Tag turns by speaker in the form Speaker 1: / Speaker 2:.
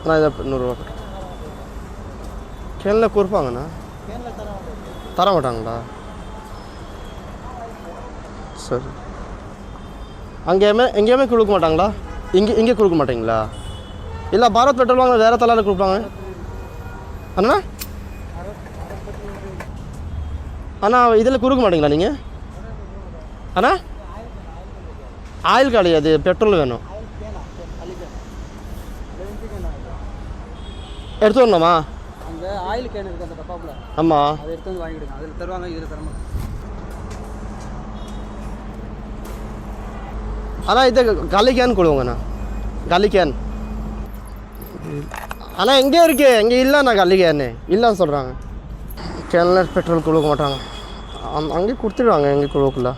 Speaker 1: நான் இதை 100 ரூபா கேனில் கொடுப்பாங்கண்ணா தர மாட்டாங்களா சரி எங்கேயுமே கொடுக்க மாட்டாங்களா இங்கே கொடுக்க மாட்டிங்களா இல்லை பாரத் பெட்ரோல் வாங்க வேறு தலாவில் கொடுப்பாங்க அண்ணா அண்ணா இதில் கொடுக்க மாட்டிங்களா நீங்கள் அண்ணா ஆயில் கிடையாது பெட்ரோல் வேணும் எடுத்து வரணுமா
Speaker 2: அந்த ஆயில் கேன் இருக்குது அந்த டப்பாவில்
Speaker 1: ஆமாம்
Speaker 2: அதை எடுத்து வந்து வாங்கிடுங்க அதில் தருவாங்க இதில் தரமா
Speaker 1: அண்ணா இது காலி கேன் கொடுங்கண்ணா காலி கேன் அண்ணா எங்கே இருக்கு எங்கே இல்லைண்ணா காலி கேன்னு இல்லைன்னு சொல்கிறாங்க கேனில் பெட்ரோல் கொடுக்க மாட்டாங்க அங்கேயே கொடுத்துடுவாங்க எங்கே கொடுக்கல